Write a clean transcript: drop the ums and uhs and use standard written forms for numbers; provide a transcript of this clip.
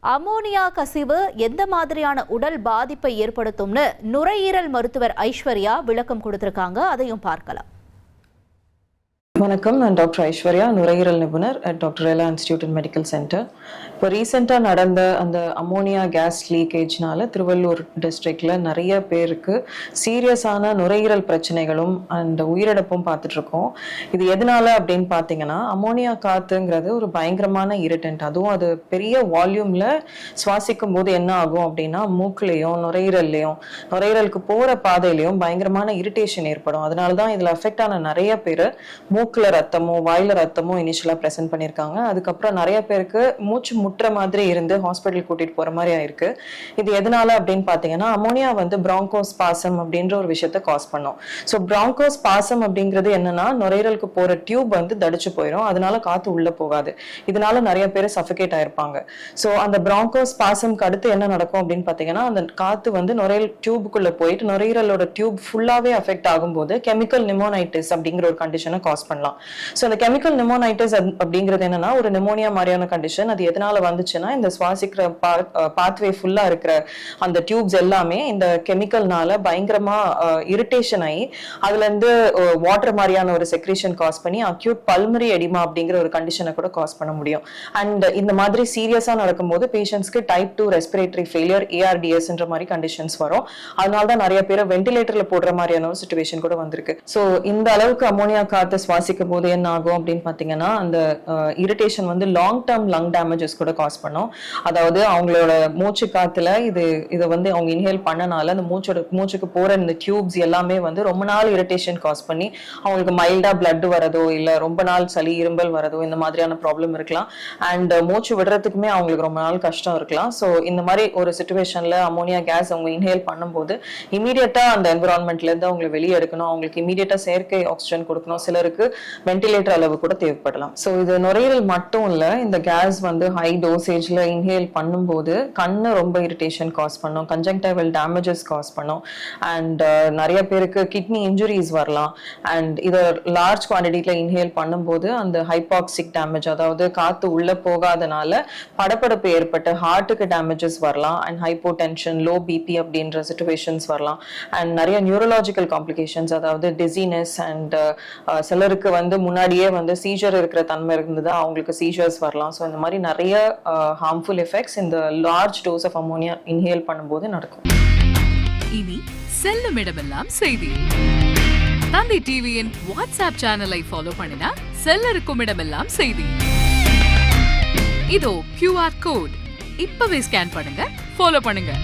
Ammonia கசிவு எந்த மாதிரியான உடல் பாதிப்பை ஏற்படுத்தும்னு நுரையீரல் மருத்துவர் ஐஸ்வர்யா விளக்கம் கொடுத்திருக்காங்க. அதையும் பார்க்கலாம். வணக்கம், நான் டாக்டர் ஐஸ்வர்யா, நுரையீரல் நிபுணர் at doctor Rela institute and medical centre. இப்போ ரீசெண்டாக நடந்த அந்த அமோனியா கேஸ் லீக்கேஜ்னால திருவள்ளூர் டிஸ்ட்ரிக்டில் நிறைய பேருக்கு சீரியஸான நுரையீரல் பிரச்சனைகளும் அண்ட் உயிரிழப்பும் பார்த்துட்ருக்கோம். இது எதனால அப்படின்னு பார்த்தீங்கன்னா, அமோனியா காற்றுங்கிறது ஒரு பயங்கரமான இரிட்டன்ட். அதுவும் அது பெரிய வால்யூமில் சுவாசிக்கும் போது என்ன ஆகும் அப்படின்னா, மூக்குலேயும் நுரையீரலுக்கு போகிற பாதையிலையும் பயங்கரமான இரிட்டேஷன் ஏற்படும். அதனால தான் இதில் அஃபெக்ட் ஆன நிறைய பேர் மூக்குல ரத்தமோ வாயில ரத்தமோ இனிஷியலா பிரசன்ட் பண்ணியிருக்காங்க. அதுக்கப்புறம் நிறைய பேருக்கு மூச்சு முட்டுற மாதிரி இருந்து ஹாஸ்பிட்டல் கூட்டிட்டு போற மாதிரி ஆயிருக்கு. இது எதனால அப்படின்னு பாத்தீங்கன்னா, அமோனியா பிராங்கோஸ்பாசம் அப்படின்ற ஒரு விஷயத்த காஸ் பண்ணும். ஸோ பிராங்கோஸ்பாசம் அப்படிங்கிறது என்னன்னா, நுரையீரலுக்கு போற டியூப் தடிச்சு போயிடும். அதனால காத்து உள்ள போகாது. இதனால நிறைய பேர் சஃபகேட் ஆயிருப்பாங்க. ஸோ அந்த பிராங்கோஸ்பாசம்க்கு அடுத்து என்ன நடக்கும் அப்படின்னு பாத்தீங்கன்னா, அந்த காத்து நுரையீரல் டியூபுக்குள்ள போயிட்டு நுரையீரலோட டியூப் ஃபுல்லாவே அஃபெக்ட் ஆகும்போது கெமிக்கல் நிமோனைட்டிஸ் அப்படிங்கிற ஒரு கண்டிஷனை காஸ் பண்ணலாம். சோ அந்த கெமிக்கல் நிமோனைட்டிஸ் அப்படிங்கிறது என்னன்னா, ஒரு நிமோனியா மாதிரியான கண்டிஷன். அது எதனால வந்துச்சுன்னா, இந்த சுவாசிக்கிற பாத்வே ஃபுல்லா இருக்கிற அந்த டியூப்ஸ் எல்லாமே இந்த கெமிக்கல்னால பயங்கரமா இரிட்டேஷன் ஆகி அதுல இருந்து வாட்டர் மாதிரியான ஒரு செக்ரேஷன் காஸ் பண்ணி அக்யூட் பல்மரி எடிமா அப்படிங்கிற ஒரு கண்டிஷனை கூட காஸ் பண்ண முடியும். அண்ட் இந்த மாதிரி சீரியஸா நடக்கும்போது பேஷண்ட்ஸ்க்கு டைப் 2 ரெஸ்பிரேட்டரி ஃபெயிலியர் ARDS மாதிரி கண்டிஷன்ஸ் வரும். அதனாலதான் நிறைய பேர் வென்டிலேட்டர்ல போடுற மாதிரியான ஒரு சிச்சுவேஷன் கூட வந்திருக்கு. சோ இந்த அளவுக்கு அமோனியா காத்து சுவாசிக்கும் போது என்ன ஆகும் அப்படின்னு பாத்தீங்கன்னா, அந்த irritation long term lung damages கூட காஸ் பண்ணும். அதாவது அவங்களோட மூச்சு காத்துல இதை அவங்க இன்ஹேல் பண்ணனால அந்த மூச்சுக்கு போற இந்த டியூப்ஸ் எல்லாமே ரொம்ப நாள் இரிட்டேஷன் காஸ் பண்ணி அவங்களுக்கு மைல்டா பிளட் வரதோ இல்ல ரொம்ப நாள் சளி இரும்பல் வரதோ இந்த மாதிரியான ப்ராப்ளம் இருக்கலாம். அண்ட் மூச்சு விடுறதுக்குமே அவங்களுக்கு ரொம்ப நாள் கஷ்டம் இருக்கலாம். ஸோ இந்த மாதிரி ஒரு சிச்சுவேஷன்ல அமோனியா கேஸ் அவங்க இன்ஹேல் பண்ணும்போது இமீடியட்டா அந்த என்விரான்மெண்ட்ல இருந்து அவங்களை வெளியே எடுக்கணும். அவங்களுக்கு இமீடியட்டா செயற்கை ஆக்சிஜன் கொடுக்கணும். சிலருக்கு வென்டிலேட்டர் அளவு கூட தேவைப்படலாம். ஸோ இது நுரையீரல் மட்டும் இல்ல, இந்த கேஸ் ஹை டோசேஜ்ல இன்ஹேல் பண்ணும்போது கண்ணு ரொம்ப இரிட்டேஷன் காஸ் பண்ணும், கன்ஜங்டைவல் டேமேஜஸ் காஸ் பண்ணும். அண்ட் நிறைய பேருக்கு கிட்னி இன்ஜுரிஸ் வரலாம். அண்ட் இதை லார்ஜ் குவான்டிட்டியில இன்ஹேல் பண்ணும்போது அந்த ஹைபாக்சிக் டேமேஜ், அதாவது காத்து உள்ள போகாதனால படப்படப்பு ஏற்பட்டு ஹார்ட்டுக்கு டேமேஜஸ் வரலாம். அண்ட் ஹைப்போடென்ஷன், லோ பிபி அப்படின்ற சிச்சுவேஷன்ஸ் வரலாம். அண்ட் நிறைய நியூரலாஜிக்கல் காம்ப்ளிகேஷன்ஸ், அதாவது டிசினஸ் அண்ட் சிலருக்கு முன்னாடியே சீஜர் இருக்கிற தன்மை இருந்தது, அவங்களுக்கு சீஜர்ஸ் வரலாம். ஸோ இந்த மாதிரி நிறைய ஹார்ம்ஃபுல் எஃபெக்ட்ஸ் இந்த large dose of ammonia inhale பண்ணும்போது நடக்கும். இனி செல்லும் இடமெல்லாம் செய்தி. தந்தி டிவியின் வாட்ஸ்அப் சேனலை ஃபாலோ பண்ணினா செல்ல இருக்கும் இடமெல்லாம் செய்தி. இதோ QR கோட், இப்பவே ஸ்கேன் பண்ணுங்க, ஃபாலோ பண்ணுங்க.